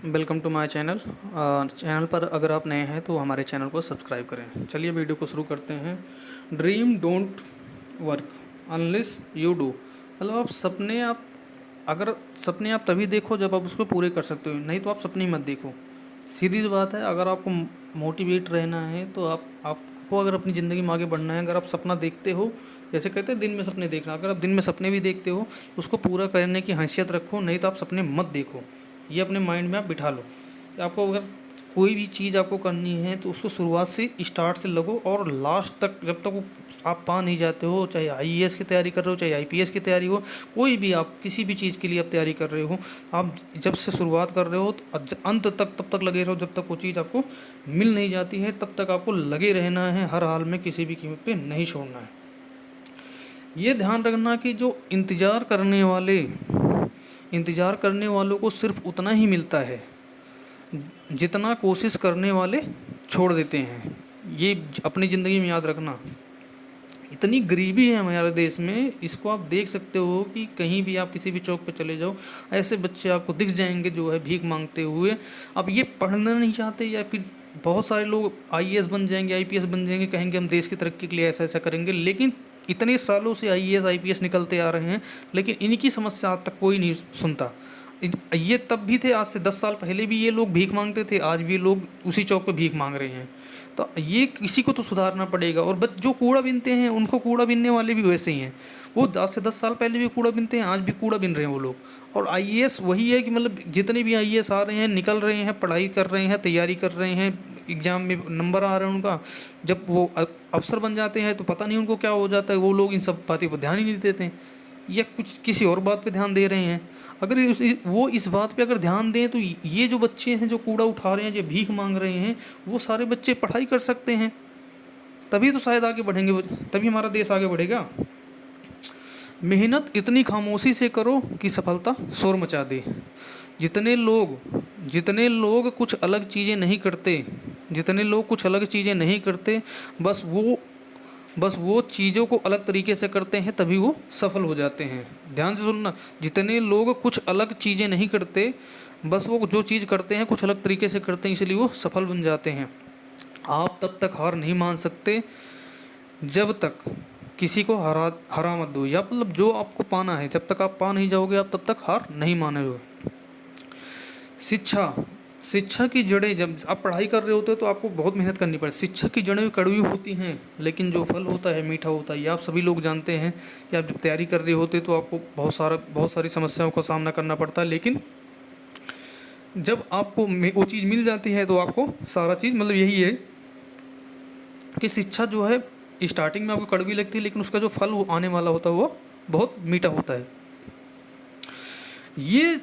Welcome to my channel. Channel पर अगर आप नए हैं तो हमारे चैनल को सब्सक्राइब करें। चलिए वीडियो को शुरू करते हैं। Dream don't work unless you do. मतलब आप अगर सपने आप तभी देखो जब आप उसको पूरे कर सकते हो, नहीं तो आप सपने ही मत देखो। सीधी सी बात है। अगर आपको मोटिवेट रहना है तो आपको अगर अपनी ज़िंदगी में आगे बढ़ना है, अगर आप सपना देखते हो, जैसे कहते हैं दिन में सपने देखना, अगर आप दिन में सपने भी देखते हो उसको पूरा करने की हैसियत रखो, नहीं तो आप सपने मत देखो। ये अपने माइंड में आप बिठा लो कि आपको अगर कोई भी चीज़ आपको करनी है तो उसको शुरुआत से स्टार्ट से लगो और लास्ट तक, जब तक वो आप पा नहीं जाते हो, चाहे आईएएस की तैयारी कर रहे हो, चाहे आईपीएस की तैयारी हो, कोई भी आप किसी भी चीज़ के लिए आप तैयारी कर रहे हो, आप जब से शुरुआत कर रहे हो तो अंत तक तब तक लगे रहो जब तक वो चीज़ आपको मिल नहीं जाती है। तब तक आपको लगे रहना है, हर हाल में किसी भी कीमत पे नहीं छोड़ना है। ये ध्यान रखना कि जो इंतज़ार करने वालों को सिर्फ उतना ही मिलता है जितना कोशिश करने वाले छोड़ देते हैं। ये अपनी ज़िंदगी में याद रखना। इतनी गरीबी है हमारे देश में, इसको आप देख सकते हो कि कहीं भी आप किसी भी चौक पे चले जाओ, ऐसे बच्चे आपको दिख जाएंगे जो है भीख मांगते हुए। अब ये पढ़ना नहीं चाहते, या फिर बहुत सारे लोग आईएएस बन जाएंगे, आईपीएस बन जाएंगे, कहेंगे हम देश की तरक्की के लिए ऐसा ऐसा करेंगे, लेकिन इतने सालों से आईएएस आईपीएस निकलते आ रहे हैं, लेकिन इनकी समस्या आज तक कोई नहीं सुनता। ये तब भी थे, आज से 10 साल पहले भी ये लोग भीख मांगते थे, आज भी लोग उसी चौक पे भीख मांग रहे हैं। तो ये किसी को तो सुधारना पड़ेगा। और जो कूड़ा बीनते हैं उनको कूड़ा बीनने वाले भी वैसे ही हैं। वो 10 से 10 साल पहले भी कूड़ा बीनते हैं, आज भी कूड़ा बीन रहे हैं वो लोग। और आईएएस वही है कि मतलब जितने भी आईएएस आ रहे हैं, निकल रहे हैं, पढ़ाई कर रहे हैं, तैयारी कर रहे हैं, एग्ज़ाम में नंबर आ रहे हैं उनका, जब वो अफसर बन जाते हैं तो पता नहीं उनको क्या हो जाता है। वो लोग इन सब बातों पर ध्यान ही नहीं देते हैं, या कुछ किसी और बात पे ध्यान दे रहे हैं। अगर वो इस बात पे अगर ध्यान दें तो ये जो बच्चे हैं जो कूड़ा उठा रहे हैं, जो भीख मांग रहे हैं, वो सारे बच्चे पढ़ाई कर सकते हैं, तभी तो शायद आगे बढ़ेंगे, तभी हमारा देश आगे बढ़ेगा। मेहनत इतनी खामोशी से करो कि सफलता शोर मचा दे। जितने लोग कुछ अलग चीज़ें नहीं करते, बस वो चीज़ों को अलग तरीके से करते हैं, तभी वो सफल हो जाते हैं। ध्यान से सुनना, जितने लोग कुछ अलग चीज़ें नहीं करते, बस वो जो चीज़ करते हैं कुछ अलग तरीके से करते हैं, इसलिए वो सफल बन जाते हैं। आप तब तक हार नहीं मान सकते जब तक किसी को हरा मत दो, या मतलब जो आपको पाना है जब तक आप पा नहीं जाओगे, आप तब तक हार नहीं मानोगे। शिक्षा की जड़ें, जब आप पढ़ाई कर रहे होते हो तो आपको बहुत मेहनत करनी पड़े। शिक्षा की जड़ें कड़वी होती हैं, लेकिन जो फल होता है मीठा होता है। ये आप सभी लोग जानते हैं कि आप जब तैयारी कर रहे होते तो आपको बहुत सारी समस्याओं का सामना करना पड़ता है, लेकिन जब आपको वो चीज़ मिल जाती है तो आपको सारा चीज़, मतलब यही है कि शिक्षा जो है स्टार्टिंग में आपको कड़वी लगती है, लेकिन उसका जो फल वो आने वाला होता है वो बहुत मीठा होता है। ये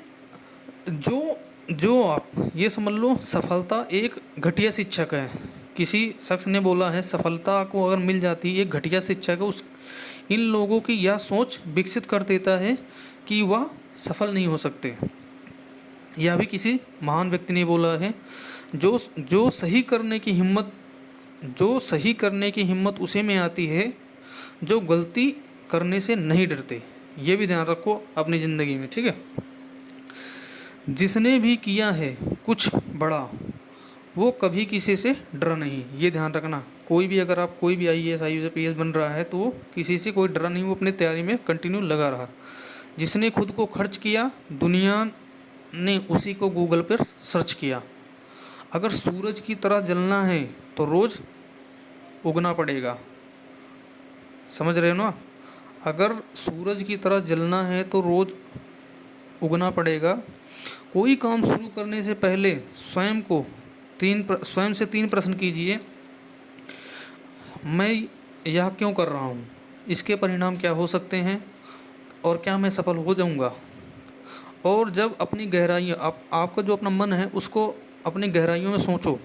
जो आप ये समझ लो, सफलता एक घटिया शिक्षक है। किसी शख्स ने बोला है, सफलता को अगर मिल जाती है एक घटिया शिक्षक है, इन लोगों की यह सोच विकसित कर देता है कि वह सफल नहीं हो सकते। यह भी किसी महान व्यक्ति ने बोला है। जो सही करने की हिम्मत उसे में आती है जो गलती करने से नहीं डरते। ये भी ध्यान रखो अपनी ज़िंदगी में, ठीक है। जिसने भी किया है कुछ बड़ा, वो कभी किसी से डरा नहीं। ये ध्यान रखना। कोई भी आईएएस आईपीएस बन रहा है तो वो किसी से कोई डरा नहीं, वो अपनी तैयारी में कंटिन्यू लगा रहा। जिसने खुद को खर्च किया, दुनिया ने उसी को गूगल पर सर्च किया। अगर सूरज की तरह जलना है तो रोज़ उगना पड़ेगा। समझ रहे हो ना? अगर सूरज की तरह जलना है तो रोज़ उगना पड़ेगा। कोई काम शुरू करने से पहले स्वयं से 3 प्रश्न कीजिए। मैं यह क्यों कर रहा हूँ? इसके परिणाम क्या हो सकते हैं? और क्या मैं सफल हो जाऊँगा? और जब अपनी गहराइयों, आपका जो अपना मन है उसको अपनी गहराइयों में सोचो।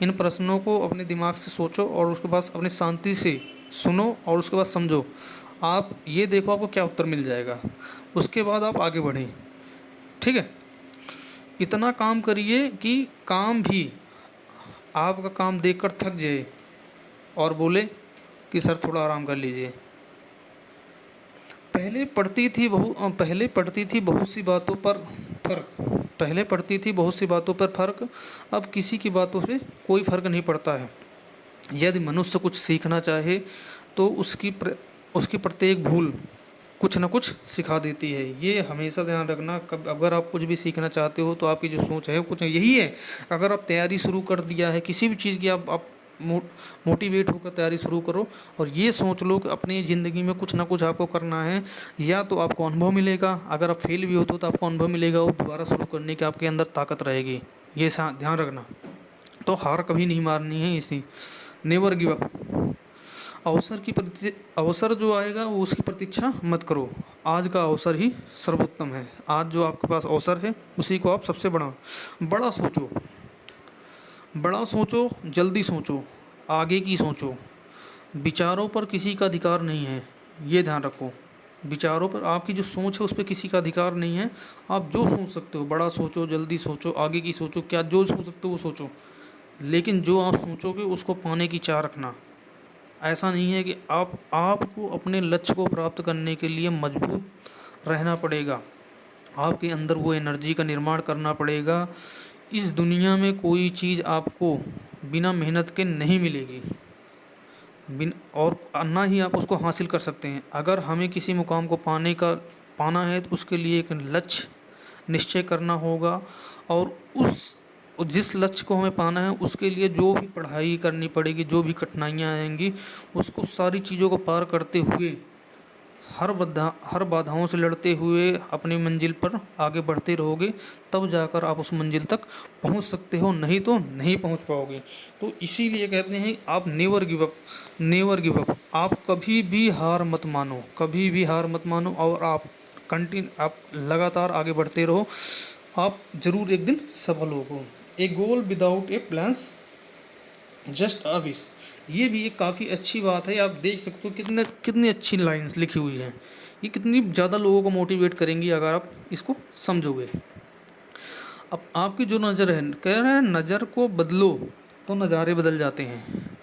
इन प्रश्नों को अपने दिमाग से सोचो और उसके बाद अपनी शांति से सुनो और उसके बाद समझो। आप ये देखो आपको क्या उत्तर मिल जाएगा, उसके बाद आप आगे बढ़ें, ठीक है। इतना काम करिए कि आपका काम देखकर थक जाए और बोले कि सर थोड़ा आराम कर लीजिए। पहले पढ़ती थी बहुत सी बातों पर फर्क, पहले पड़ती थी बहुत सी बातों पर फ़र्क, अब किसी की बातों से कोई फ़र्क नहीं पड़ता है। यदि मनुष्य कुछ सीखना चाहे तो उसकी प्रत्येक भूल कुछ न कुछ सिखा देती है। ये हमेशा ध्यान रखना। कब अगर आप कुछ भी सीखना चाहते हो तो आपकी जो सोच है कुछ यही है। अगर आप तैयारी शुरू कर दिया है किसी भी चीज़ की, आप मोटिवेट होकर तैयारी शुरू करो और ये सोच लो कि अपनी ज़िंदगी में कुछ ना कुछ आपको करना है। या तो आपको अनुभव मिलेगा, अगर आप फेल भी होते हो तो आपको अनुभव मिलेगा और दोबारा शुरू करने की आपके अंदर ताकत रहेगी। ये ध्यान रखना। तो हार कभी नहीं मारनी है। इसी नेवर गिव अप। अवसर जो आएगा वो उसकी प्रतीक्षा मत करो। आज का अवसर ही सर्वोत्तम है। आज जो आपके पास अवसर है उसी को आप सबसे बड़ा सोचो। बड़ा सोचो, जल्दी सोचो, आगे की सोचो। विचारों पर किसी का अधिकार नहीं है, ये ध्यान रखो। विचारों पर आपकी जो सोच है उस पर किसी का अधिकार नहीं है। आप जो सोच सकते हो, बड़ा सोचो, जल्दी सोचो, आगे की सोचो, क्या जो सोच सकते हो वो सोचो। लेकिन जो आप सोचोगे उसको पाने की चाह रखना। ऐसा नहीं है कि आपको अपने लक्ष्य को प्राप्त करने के लिए मजबूत रहना पड़ेगा। आपके अंदर वो एनर्जी का निर्माण करना पड़ेगा। इस दुनिया में कोई चीज़ आपको बिना मेहनत के नहीं मिलेगी, और ना ही आप उसको हासिल कर सकते हैं। अगर हमें किसी मुकाम को पाना है तो उसके लिए एक लक्ष्य निश्चय करना होगा, और जिस लक्ष्य को हमें पाना है उसके लिए जो भी पढ़ाई करनी पड़ेगी, जो भी कठिनाइयाँ आएंगी, उसको सारी चीज़ों को पार करते हुए, हर बाधाओं से लड़ते हुए अपनी मंजिल पर आगे बढ़ते रहोगे, तब जाकर आप उस मंजिल तक पहुंच सकते हो, नहीं तो नहीं पहुंच पाओगे। तो इसीलिए कहते हैं आप never give up, never give up. आप कभी भी हार मत मानो, कभी भी हार मत मानो, और आप लगातार आगे बढ़ते रहो। आप ज़रूर एक दिन सफल होगो। A goal without a plans just a wish. ये भी एक काफ़ी अच्छी बात है। आप देख सकते हो कितनी अच्छी लाइंस लिखी हुई हैं। ये कितनी ज़्यादा लोगों को मोटिवेट करेंगी अगर आप इसको समझोगे। अब आपकी जो नज़र है, कह रहे हैं नज़र को बदलो तो नज़ारे बदल जाते हैं,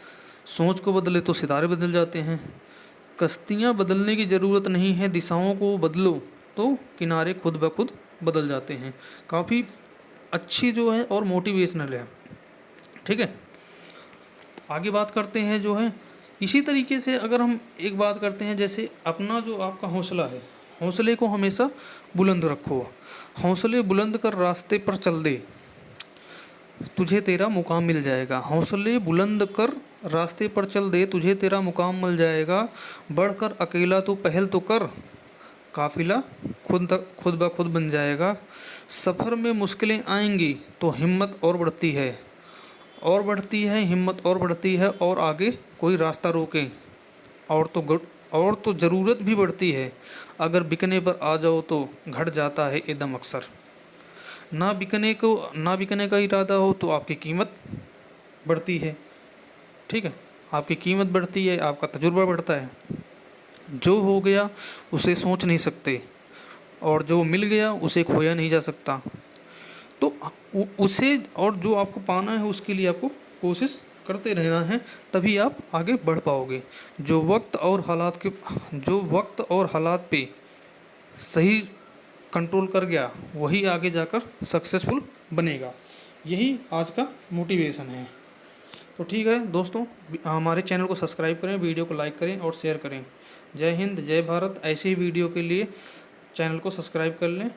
सोच को बदले तो सितारे बदल जाते हैं। कश्तियाँ बदलने की ज़रूरत नहीं है, दिशाओं को बदलो तो किनारे खुद ब खुद बदल जाते हैं। काफ़ी अच्छी जो है और मोटिवेशनल है। ठीक है, आगे बात करते हैं जो है इसी तरीके से। अगर हम एक बात करते हैं, जैसे अपना जो आपका हौसला है, हौसले को हमेशा बुलंद रखो। हौसले बुलंद कर रास्ते पर चल दे, तुझे तेरा मुकाम मिल जाएगा। हौसले बुलंद कर रास्ते पर चल दे, तुझे तेरा मुकाम मिल जाएगा। बढ़कर अकेला तो पहल तो कर, काफिला खुद ब खुद बन जाएगा। सफ़र में मुश्किलें आएंगी तो हिम्मत और बढ़ती है, और बढ़ती है हिम्मत और बढ़ती है, और आगे कोई रास्ता रोके और तो ज़रूरत भी बढ़ती है। अगर बिकने पर आ जाओ तो घट जाता है एकदम अक्सर। ना बिकने का इरादा हो तो आपकी कीमत बढ़ती है। ठीक है, आपकी कीमत बढ़ती है, आपका तजुर्बा बढ़ता है। जो हो गया उसे सोच नहीं सकते, और जो मिल गया उसे खोया नहीं जा सकता। तो उसे, और जो आपको पाना है उसके लिए आपको कोशिश करते रहना है, तभी आप आगे बढ़ पाओगे। जो वक्त और हालात पे सही कंट्रोल कर गया वही आगे जाकर सक्सेसफुल बनेगा। यही आज का मोटिवेशन है। तो ठीक है दोस्तों, हमारे चैनल को सब्सक्राइब करें, वीडियो को लाइक करें और शेयर करें। जय हिंद, जय भारत। ऐसी वीडियो के लिए चैनल को सब्सक्राइब कर लें।